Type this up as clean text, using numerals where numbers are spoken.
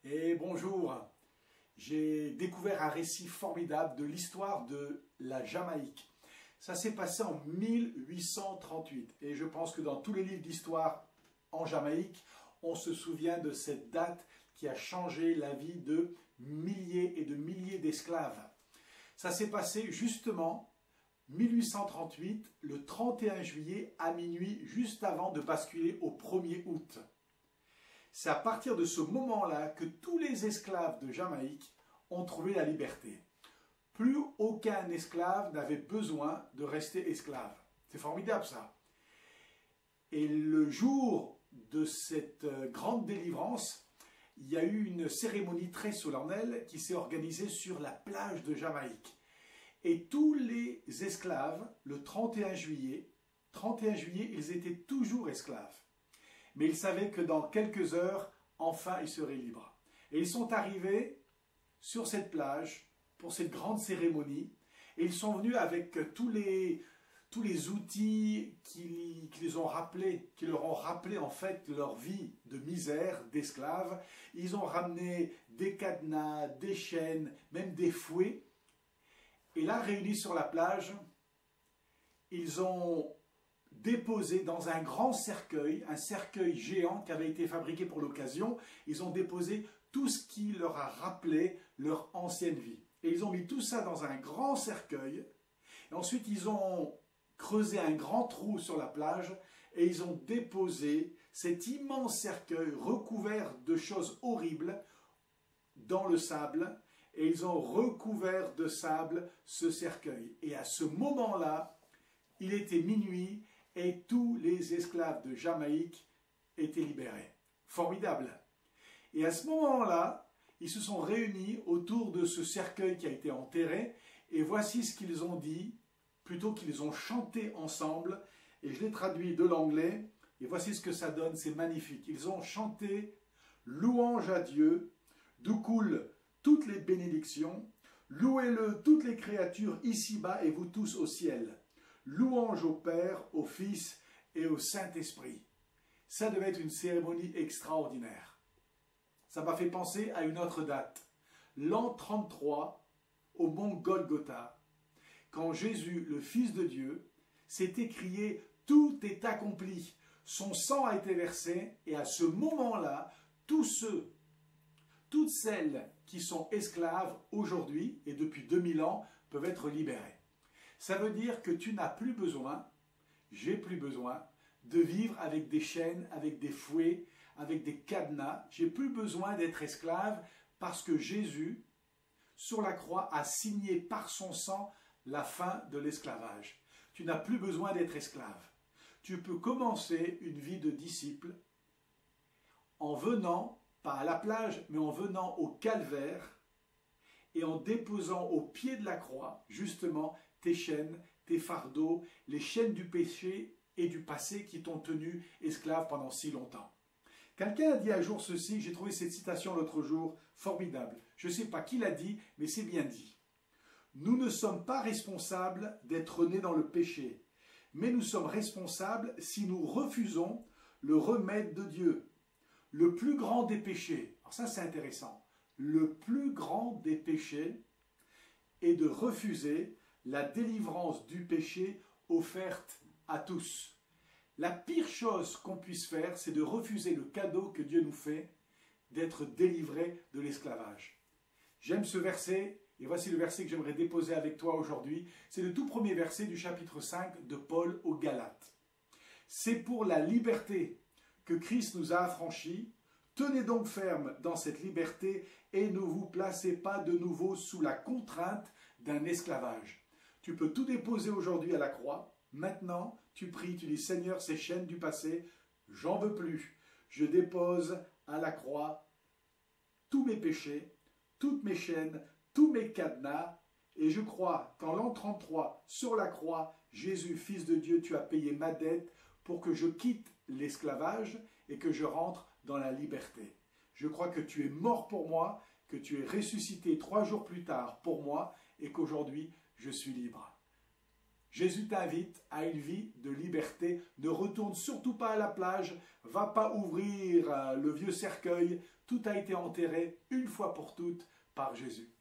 Et bonjour, j'ai découvert un récit formidable de l'histoire de la Jamaïque. Ça s'est passé en 1838 et je pense que dans tous les livres d'histoire en Jamaïque, on se souvient de cette date qui a changé la vie de milliers et de milliers d'esclaves. Ça s'est passé justement 1838, le 31 juillet à minuit, juste avant de basculer au 1er août. C'est à partir de ce moment-là que tous les esclaves de Jamaïque ont trouvé la liberté. Plus aucun esclave n'avait besoin de rester esclave. C'est formidable ça. Et le jour de cette grande délivrance, il y a eu une cérémonie très solennelle qui s'est organisée sur la plage de Jamaïque. Et tous les esclaves, le 31 juillet, ils étaient toujours esclaves. Mais ils savaient que dans quelques heures, enfin, ils seraient libres. Et ils sont arrivés sur cette plage pour cette grande cérémonie. Et ils sont venus avec tous les outils qui leur ont rappelé en fait leur vie de misère, d'esclaves. Ils ont ramené des cadenas, des chaînes, même des fouets. Et là, réunis sur la plage, ils ont déposé dans un grand cercueil, un cercueil géant qui avait été fabriqué pour l'occasion, ils ont déposé tout ce qui leur a rappelé leur ancienne vie. Et ils ont mis tout ça dans un grand cercueil. Et ensuite, ils ont creusé un grand trou sur la plage et ils ont déposé cet immense cercueil recouvert de choses horribles dans le sable. Et ils ont recouvert de sable ce cercueil. Et à ce moment-là, il était minuit et tous les esclaves de Jamaïque étaient libérés. Formidable. Et à ce moment-là, ils se sont réunis autour de ce cercueil qui a été enterré, et voici ce qu'ils ont dit, plutôt qu'ils ont chanté ensemble, et je l'ai traduit de l'anglais, et voici ce que ça donne, c'est magnifique. Ils ont chanté « Louange à Dieu, d'où coulent toutes les bénédictions, louez-le toutes les créatures ici-bas et vous tous au ciel. Louange au Père, au Fils et au Saint-Esprit. » Ça devait être une cérémonie extraordinaire. Ça m'a fait penser à une autre date. L'an 33, au mont Golgotha, quand Jésus, le Fils de Dieu, s'est écrié « Tout est accompli ». Son sang a été versé et à ce moment-là, toutes celles qui sont esclaves aujourd'hui et depuis 2000 ans peuvent être libérées. Ça veut dire que tu n'as plus besoin, j'ai plus besoin, de vivre avec des chaînes, avec des fouets, avec des cadenas. J'ai plus besoin d'être esclave parce que Jésus, sur la croix, a signé par son sang la fin de l'esclavage. Tu n'as plus besoin d'être esclave. Tu peux commencer une vie de disciple en venant, pas à la plage, mais en venant au calvaire et en déposant au pied de la croix, justement, tes chaînes, tes fardeaux, les chaînes du péché et du passé qui t'ont tenu esclave pendant si longtemps. Quelqu'un a dit un jour ceci, j'ai trouvé cette citation l'autre jour, formidable. Je ne sais pas qui l'a dit, mais c'est bien dit. Nous ne sommes pas responsables d'être nés dans le péché, mais nous sommes responsables si nous refusons le remède de Dieu. Le plus grand des péchés, alors ça c'est intéressant, le plus grand des péchés est de refuser la délivrance du péché offerte à tous. La pire chose qu'on puisse faire, c'est de refuser le cadeau que Dieu nous fait d'être délivré de l'esclavage. J'aime ce verset, et voici le verset que j'aimerais déposer avec toi aujourd'hui. C'est le tout premier verset du chapitre 5 de Paul aux Galates. C'est pour la liberté que Christ nous a affranchis. Tenez donc ferme dans cette liberté et ne vous placez pas de nouveau sous la contrainte d'un esclavage. Tu peux tout déposer aujourd'hui à la croix. Maintenant, tu pries, tu dis « Seigneur, ces chaînes du passé, j'en veux plus. Je dépose à la croix tous mes péchés, toutes mes chaînes, tous mes cadenas. Et je crois qu'en l'an 33, sur la croix, Jésus, Fils de Dieu, tu as payé ma dette pour que je quitte l'esclavage et que je rentre dans la liberté. Je crois que tu es mort pour moi, que tu es ressuscité 3 jours plus tard pour moi et qu'aujourd'hui, je suis libre. Jésus t'invite à une vie de liberté. Ne retourne surtout pas à la plage, va pas ouvrir le vieux cercueil. Tout a été enterré une fois pour toutes par Jésus.